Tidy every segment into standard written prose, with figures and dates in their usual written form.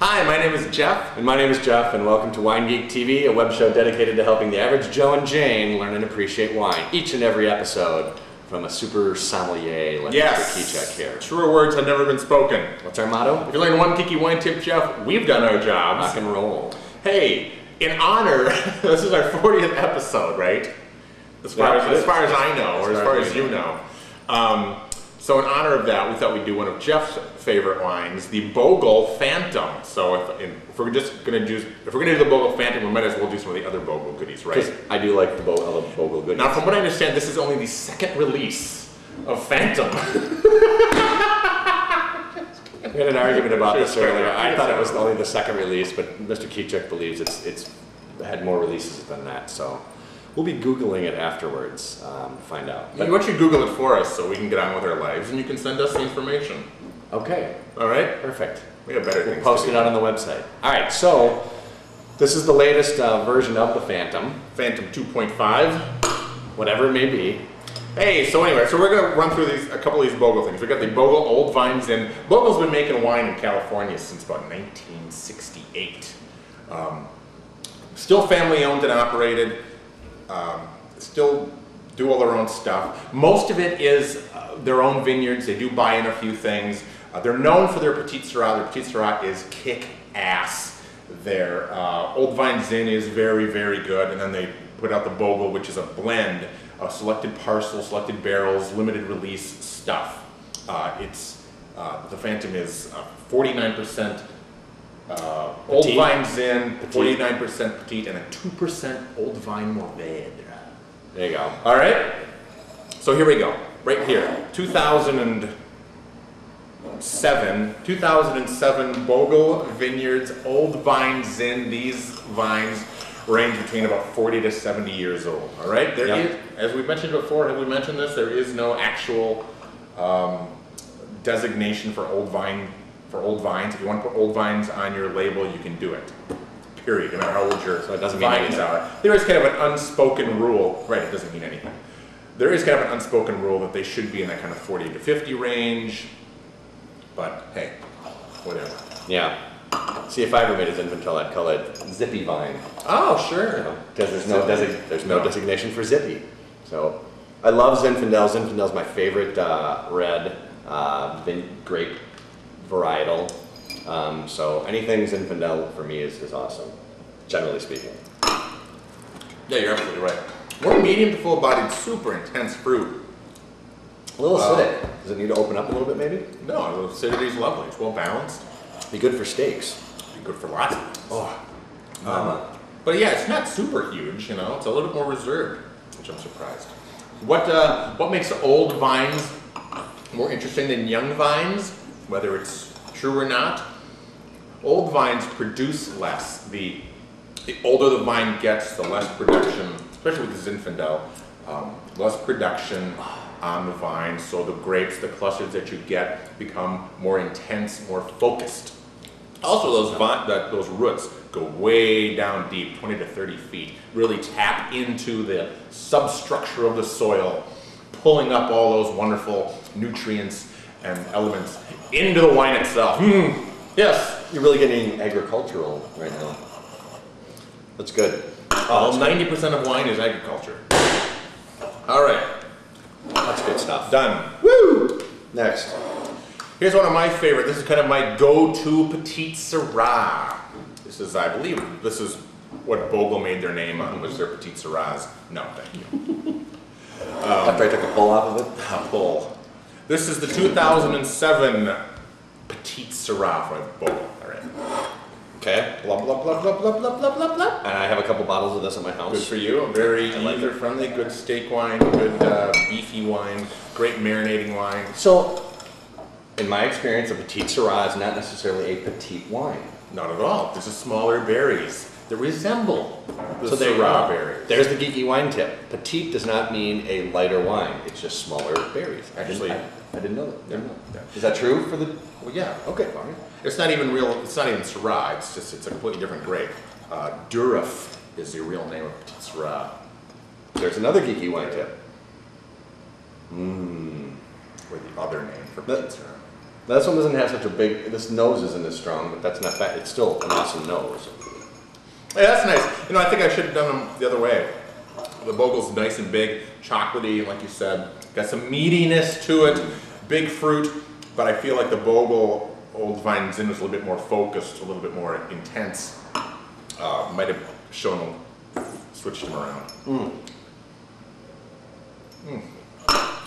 Hi, my name is Jeff. And my name is Jeff, and welcome to WineGeekTV, a web show dedicated to helping the average Joe and Jane learn and appreciate wine. Each and every episode from a super sommelier like Mr. Keycheck here. Truer words have never been spoken. What's our motto? If you learn one geeky wine tip, Jeff, we've done our jobs. Rock and roll. Hey, in honor, this is our 40th episode, right? As far as I know, or as far as you know. So in honor of that, we thought we'd do one of Jeff's favorite wines, the Bogle Phantom. So if we're do the Bogle Phantom, we might as well do some of the other Bogle goodies, right? Because I do like the Bogle goodies. Now, from what I understand, this is only the second release of Phantom. We had an argument about this earlier. I thought it was only the second release, but Mr. Keycheck believes it's had more releases than that. So we'll be Googling it afterwards to find out. But why don't you Google it for us so we can get on with our lives, and you can send us the information. Okay. All right? Perfect. We have better things We'll post it out on the website. All right, so this is the latest version of the Phantom. Phantom 2.5. Whatever it may be. Hey, so anyway, so we're going to run through a couple of these Bogle things. We got the Bogle Old Vines in. Bogle's been making wine in California since about 1968. Still family owned and operated. Still do all their own stuff. Most of it is their own vineyards. They do buy in a few things. They're known for their Petite Syrah. Their Petite Syrah is kick-ass. Their Old Vine Zin is very, very good. And then they put out the Bogle, which is a blend of selected parcels, selected barrels, limited release stuff. The Phantom is 49% Old Vine Zin, 49% Petite, and a 2% Old Vine Mourvèdre. There you go. All right. So here we go. Right here, 2007 Bogle Vineyards Old Vine Zin. These vines range between about 40 to 70 years old. All right. There is, as we mentioned before, have we mentioned this? There is no actual designation for old vines. If you want to put old vines on your label, you can do it. Period. No matter how old your vines are. There is kind of an unspoken rule. Right. It doesn't mean anything. There is kind of an unspoken rule that they should be in that kind of 40 to 50 range. But hey, whatever. Yeah. See, if I ever made a Zinfandel, I'd call it Zippy Vine. Oh, sure. Because there's no designation for Zippy. So I love Zinfandel. Zinfandel's my favorite red grape varietal. So anything Zinfandel for me is awesome, generally speaking. Yeah, you're absolutely right. More medium to full-bodied, super intense fruit. A little acidic. Does it need to open up a little bit, maybe? No, the acidity is lovely. It's well balanced. Be good for steaks. Be good for lots of things. Oh. But yeah, it's not super huge. You know, it's a little bit more reserved, which I'm surprised. What makes old vines more interesting than young vines? Whether it's true or not, old vines produce less. The older the vine gets, the less production, especially with the Zinfandel, less production on the vine, so the grapes, the clusters that you get become more intense, more focused. Also, those roots go way down deep, 20 to 30 feet, really tap into the substructure of the soil, pulling up all those wonderful nutrients and elements into the wine itself. Yes. You're really getting agricultural right now. That's good. Well, 90% of wine is agriculture. All right. That's good stuff. Done. Woo! Next. Here's one of my favorite. This is kind of my go-to Petite Syrah. This is, I believe, this is what Bogle made their name on, was their Petite Syrahs. No, thank you. After I took a pull off of it? A pull. This is the 2007 Petite Syrah from Bogle. All right. Okay. Blah, blah, blah, blah, blah, blah, blah, blah, blah. And I have a couple bottles of this at my house. Good for you. Very user-friendly, good steak wine, good beefy wine, great marinating wine. So, in my experience, a Petite Syrah is not necessarily a petite wine. Not at all. This is smaller berries that resemble the Syrah berries. There's the geeky wine tip. Petite does not mean a lighter wine. It's just smaller berries. Actually, I didn't know that. Yeah. Is that true for the? Well, yeah. Okay, fine. It's not even real. It's not even Syrah. It's a completely different grape. Durif is the real name of Petite Syrah. There's another geeky wine tip. Or the other name for Petite Syrah. This one doesn't have such a big, this nose isn't as strong, but that's not bad. It's still an awesome nose. Yeah, that's nice. You know, I think I should have done them the other way. The Bogle's nice and big, chocolatey, like you said. Got some meatiness to it, big fruit, but I feel like the Bogle Old Vine Zin was a little bit more focused, a little bit more intense. Might have shown them, switched them around.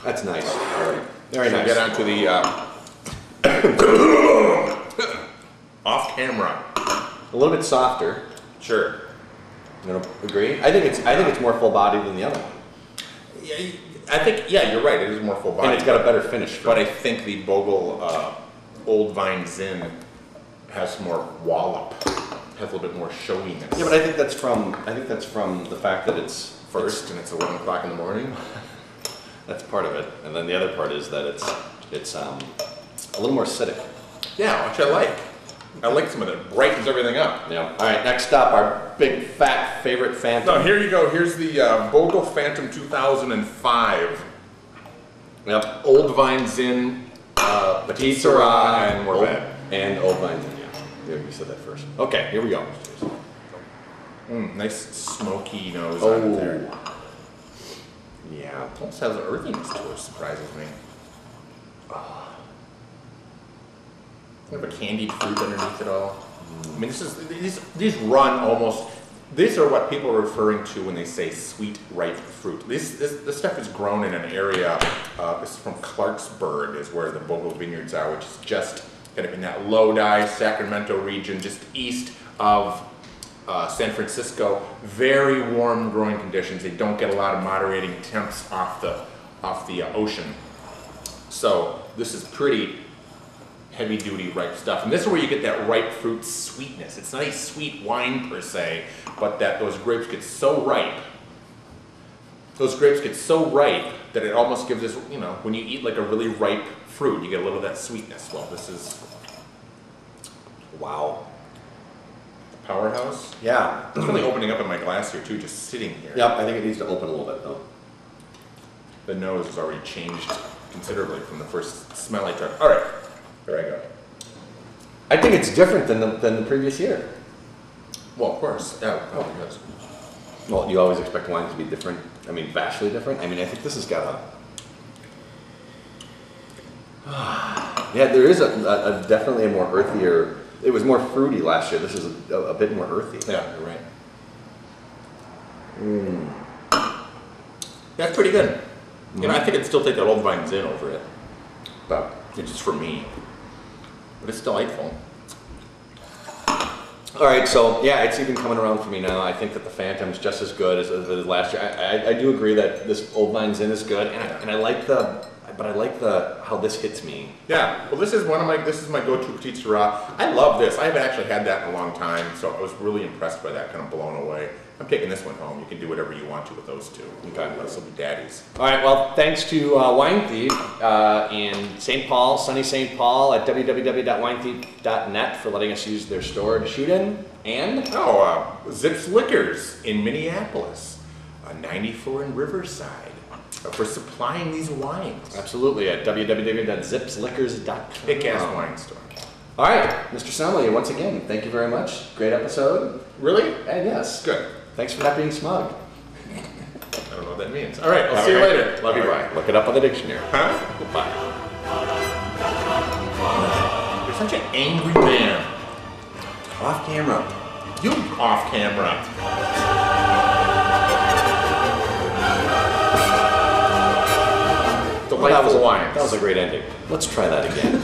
That's nice. All right. Very Should nice. we get on to the off camera? A little bit softer. Sure. You don't agree? I think it's more full bodied than the other one. Yeah, I think, yeah, you're right. It is more full body. And it's got a better finish. But I think the Bogle Old Vine Zin has more wallop, has a little bit more showiness. Yeah, but I think that's from the fact that it's First, and it's 11 o'clock in the morning. That's part of it, and then the other part is that it's a little more acidic. Yeah, which I like. I like some of that. Brightens everything up. Yeah. All right. Next up, our big fat favorite Phantom. No, here you go. Here's the Bogle Phantom 2005. Yep. Old Vine Zin, Petite Syrah, and Mourvèdre. And Old Vine Zin. Yeah. You said that first. Okay. Here we go. Nice smoky nose on there. Yeah. It almost has an earthiness to it, surprises me. Kind of a candied fruit underneath it all. I mean, these run almost. These are what people are referring to when they say sweet, ripe fruit. This stuff is grown in an area. This is from Clarksburg, is where the Bogle vineyards are, which is just kind of in that Lodi, Sacramento region, just east of San Francisco. Very warm growing conditions. They don't get a lot of moderating temps off the ocean. So this is pretty heavy duty ripe stuff. And this is where you get that ripe fruit sweetness. It's not a sweet wine per se, but that those grapes get so ripe. Those grapes get so ripe that it almost gives this, you know, when you eat like a really ripe fruit, you get a little of that sweetness. Well, this is, Wow. powerhouse. Yeah. It's really opening up in my glass here too, just sitting here. Yep. I think it needs to open a little bit though. The nose has already changed considerably from the first smell I took. All right, here I go. I think it's different than the previous year. Well, of course. Yeah, yes. Well, you always expect wines to be different. I mean, vastly different. I mean, I think this has got a. Yeah, there is a definitely a more earthier. It was more fruity last year. This is a bit more earthy. Yeah, you're right. That's pretty good. You know, I think I'd still take that Old Vine Zin over it, but it's just for me. But it's delightful. All right, so yeah, it's even coming around for me now. I think that the Phantom's just as good as last year. I do agree that this Old Vine Zin is good, and I like how this hits me. Yeah, well, this is my go-to Petite Syrah. I love this. I haven't actually had that in a long time, so I was really impressed by that, kind of blown away. I'm taking this one home. You can do whatever you want to with those two. Okay. Those will be daddies. All right, well, thanks to Wine Thief in St. Paul, sunny St. Paul, at www.winethief.net for letting us use their store to shoot in. And Zips Liquors in Minneapolis, 94 in Riverside, for supplying these wines. absolutely at www.zipsliquors.com. Kick-ass wine store. All right, Mr. Sommelier, once again, thank you very much. Great episode. Really? And yes, Good. thanks for not being smug. I don't know what that means. All right, I'll see you later. Love you, bye. Look it up on the dictionary. Huh? Goodbye. You're such an angry man. Off camera. You off camera. Delightful wines. That was a great ending. Let's try that again.